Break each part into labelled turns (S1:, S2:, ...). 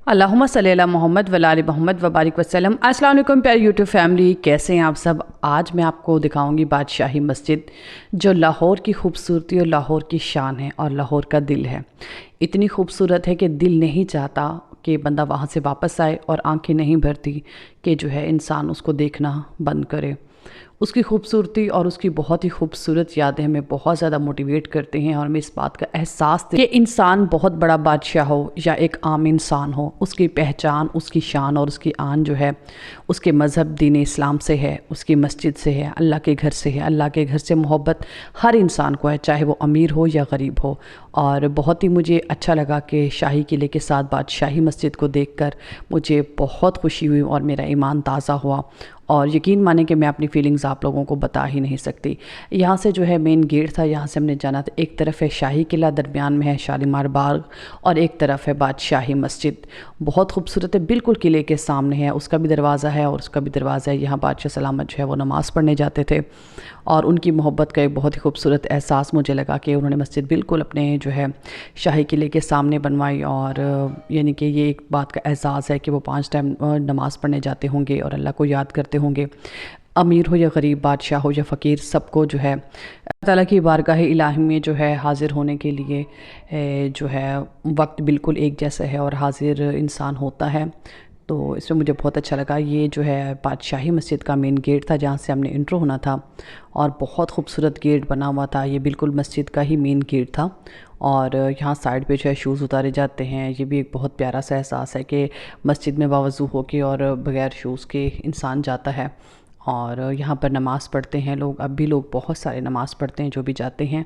S1: اللہم صلی علی محمد و علی محمد وبارک وسلم۔ السلام علیکم پیاری یوٹیوب فیملی، کیسے ہیں آپ سب؟ آج میں آپ کو دکھاؤں گی بادشاہی مسجد، جو لاہور کی خوبصورتی اور لاہور کی شان ہے اور لاہور کا دل ہے۔ اتنی خوبصورت ہے کہ دل نہیں چاہتا کہ بندہ وہاں سے واپس آئے، اور آنکھیں نہیں بھرتی کہ جو ہے انسان اس کو دیکھنا بند کرے۔ اس کی خوبصورتی اور اس کی بہت ہی خوبصورت یادیں ہمیں بہت زیادہ موٹیویٹ کرتے ہیں، اور ہمیں اس بات کا احساس کہ انسان بہت بڑا بادشاہ ہو یا ایک عام انسان ہو، اس کی پہچان، اس کی شان اور اس کی آن جو ہے اس کے مذہب دین اسلام سے ہے، اس کی مسجد سے ہے، اللہ کے گھر سے ہے۔ اللہ کے گھر سے محبت ہر انسان کو ہے، چاہے وہ امیر ہو یا غریب ہو۔ اور بہت ہی مجھے اچھا لگا کہ شاہی قلعے کے ساتھ بادشاہی مسجد کو دیکھ کر مجھے بہت خوشی ہوئی اور میرا ایمان تازہ ہوا، اور یقین مانیں کہ میں اپنی فیلنگز آپ لوگوں کو بتا ہی نہیں سکتی۔ یہاں سے جو ہے مین گیٹ تھا، یہاں سے ہم نے جانا تھا۔ ایک طرف ہے شاہی قلعہ، درمیان میں ہے شالیمار باغ، اور ایک طرف ہے بادشاہی مسجد۔ بہت خوبصورت ہے، بالکل قلعے کے سامنے ہے، اس کا بھی دروازہ ہے اور اس کا بھی دروازہ ہے۔ یہاں بادشاہ سلامت جو ہے وہ نماز پڑھنے جاتے تھے، اور ان کی محبت کا ایک بہت ہی خوبصورت احساس مجھے لگا کہ انہوں نے مسجد بالکل اپنے جو ہے شاہی قلعے کے سامنے بنوائی، اور یعنی کہ یہ ایک بات کا احساس ہے کہ وہ 5 ٹائم نماز پڑھنے جاتے ہوں گے اور اللہ کو یاد کرتے ہوں گے۔ امیر ہو یا غریب، بادشاہ ہو یا فقیر، سب کو جو ہے اللہ تعالیٰ کی بارگاہ الہی میں جو ہے حاضر ہونے کے لیے جو ہے وقت بالکل ایک جیسا ہے، اور حاضر انسان ہوتا ہے۔ تو اس میں مجھے بہت اچھا لگا۔ یہ جو ہے بادشاہی مسجد کا مین گیٹ تھا، جہاں سے ہم نے انٹرو ہونا تھا، اور بہت خوبصورت گیٹ بنا ہوا تھا۔ یہ بالکل مسجد کا ہی مین گیٹ تھا، اور یہاں سائڈ پہ جو ہے شوز اتارے جاتے ہیں۔ یہ بھی ایک بہت پیارا سا احساس ہے کہ مسجد میں باوضو ہو کے اور بغیر شوز کے انسان جاتا ہے، اور یہاں پر نماز پڑھتے ہیں لوگ۔ اب بھی لوگ بہت سارے نماز پڑھتے ہیں جو بھی جاتے ہیں،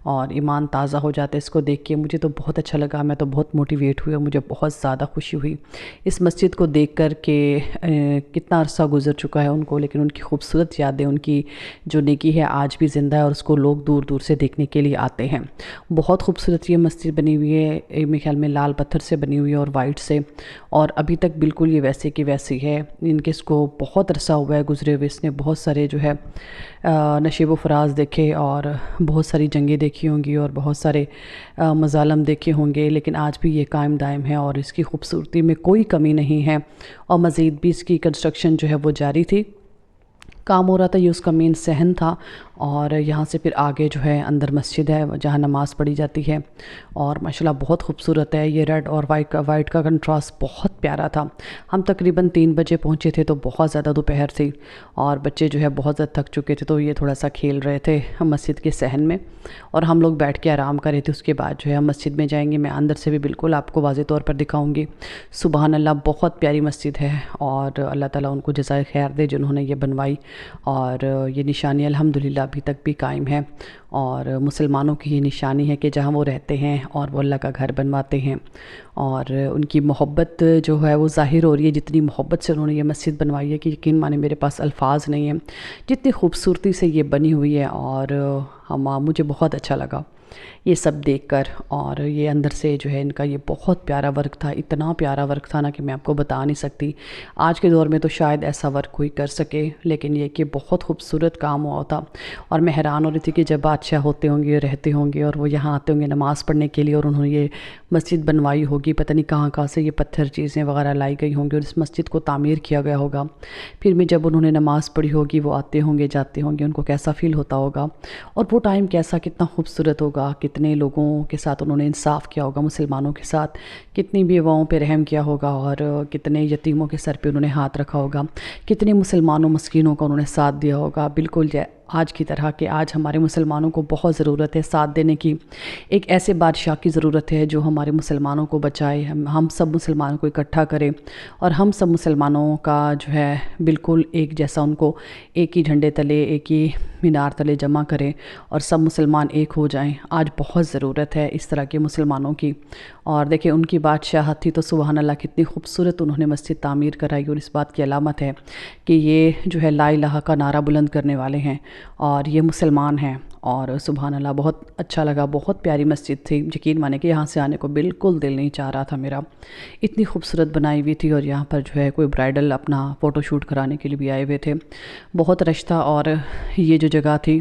S1: اور ایمان تازہ ہو جاتا ہے اس کو دیکھ کے۔ مجھے تو بہت اچھا لگا، میں تو بہت موٹیویٹ ہوئی، اور مجھے بہت زیادہ خوشی ہوئی اس مسجد کو دیکھ کر کہ کتنا عرصہ گزر چکا ہے ان کو، لیکن ان کی خوبصورت یادیں، ان کی جو نیکی ہے آج بھی زندہ ہے، اور اس کو لوگ دور دور سے دیکھنے کے لیے آتے ہیں۔ بہت خوبصورت یہ مسجد بنی ہوئی ہے، میرے خیال میں لال پتھر سے بنی ہوئی ہے اور وائٹ سے، اور ابھی تک بالکل یہ ویسے کی ویسی ہے۔ ان کے اس کو بہت عرصہ ہوا ہے گزرے ہوئے، اس نے بہت سارے جو ہے نشیب و فراز دیکھے، اور بہت ساری جنگیں دیکھی ہوں گی، اور بہت سارے مظالم دیکھے ہوں گے، لیکن آج بھی یہ قائم دائم ہے، اور اس کی خوبصورتی میں کوئی کمی نہیں ہے، اور مزید بھی اس کی کنسٹرکشن جو ہے وہ جاری تھی، کام ہو رہا تھا۔ یہ اس کا مین صحن تھا، اور یہاں سے پھر آگے جو ہے اندر مسجد ہے جہاں نماز پڑھی جاتی ہے، اور ماشاءاللہ بہت خوبصورت ہے۔ یہ ریڈ اور وائٹ کا کنٹراسٹ بہت پیارا تھا۔ ہم تقریباً 3 بجے پہنچے تھے، تو بہت زیادہ دوپہر تھی، اور بچے جو ہے بہت زیادہ تھک چکے تھے، تو یہ تھوڑا سا کھیل رہے تھے مسجد کے صحن میں، اور ہم لوگ بیٹھ کے آرام کر رہے تھے۔ اس کے بعد جو ہے ہم مسجد میں جائیں گے، میں اندر سے بھی بالکل آپ کو واضح طور پر دکھاؤں گی۔ سبحان اللہ، بہت پیاری مسجد ہے، اور اللہ تعالیٰ ان کو جزائے خیر دے جنہوں نے یہ بنوائی، اور یہ نشانی الحمدللہ ابھی تک بھی قائم ہے، اور مسلمانوں کی یہ نشانی ہے کہ جہاں وہ رہتے ہیں اور وہ اللہ کا گھر بنواتے ہیں، اور ان کی محبت جو ہے وہ ظاہر ہو رہی ہے۔ جتنی محبت سے انہوں نے یہ مسجد بنوائی ہے کہ یقین مانے میرے پاس الفاظ نہیں ہیں، جتنی خوبصورتی سے یہ بنی ہوئی ہے، اور مجھے بہت اچھا لگا یہ سب دیکھ کر۔ اور یہ اندر سے جو ہے ان کا یہ بہت پیارا ورک تھا، اتنا پیارا ورک تھا نا کہ میں آپ کو بتا نہیں سکتی۔ آج کے دور میں تو شاید ایسا ورک کوئی کر سکے، لیکن یہ کہ بہت خوبصورت کام ہوا تھا، اور میں حیران ہو رہی تھی کہ جب بادشاہ ہوتے ہوں گے، رہتے ہوں گے، اور وہ یہاں آتے ہوں گے نماز پڑھنے کے لیے، اور انہوں نے یہ مسجد بنوائی ہوگی، پتہ نہیں کہاں کہاں سے یہ پتھر چیزیں وغیرہ لائی گئی ہوں گی، اور اس مسجد کو تعمیر کیا گیا ہوگا۔ پھر میں جب انہوں نے نماز پڑھی ہوگی، وہ آتے ہوں گے جاتے ہوں گے، ان کو کیسا فیل ہوتا ہوگا، اور وہ ٹائم کیسا کتنا خوبصورت ہوگا، کتنے لوگوں کے ساتھ انہوں نے انصاف کیا ہوگا، مسلمانوں کے ساتھ کتنی بیواؤں پہ رحم کیا ہوگا، اور کتنے یتیموں کے سر پہ انہوں نے ہاتھ رکھا ہوگا، کتنے مسلمانوں مسکینوں کا انہوں نے ساتھ دیا ہوگا، بالکل آج کی طرح کہ آج ہمارے مسلمانوں کو بہت ضرورت ہے ساتھ دینے کی۔ ایک ایسے بادشاہ کی ضرورت ہے جو ہمارے مسلمانوں کو بچائے، ہم سب مسلمانوں کو اکٹھا کرے، اور ہم سب مسلمانوں کا جو ہے بالکل ایک جیسا، ان کو ایک ہی جھنڈے تلے، ایک ہی مینار تلے جمع کرے، اور سب مسلمان ایک ہو جائیں۔ آج بہت ضرورت ہے اس طرح کے مسلمانوں کی، اور دیکھیں ان کی بادشاہت تھی تو سبحان اللہ کتنی خوبصورت انہوں نے مسجد تعمیر کرائی، اور اس بات کی علامت ہے کہ یہ جو ہے لا الہ کا نعرہ بلند کرنے والے ہیں، اور یہ مسلمان ہیں۔ اور سبحان اللہ بہت اچھا لگا، بہت پیاری مسجد تھی، یقین مانے کہ یہاں سے آنے کو بالکل دل نہیں چاہ رہا تھا میرا، اتنی خوبصورت بنائی ہوئی تھی۔ اور یہاں پر جو ہے کوئی برائڈل اپنا فوٹو شوٹ کرانے کے لیے بھی آئے ہوئے تھے، بہت رش تھا۔ اور یہ جو جگہ تھی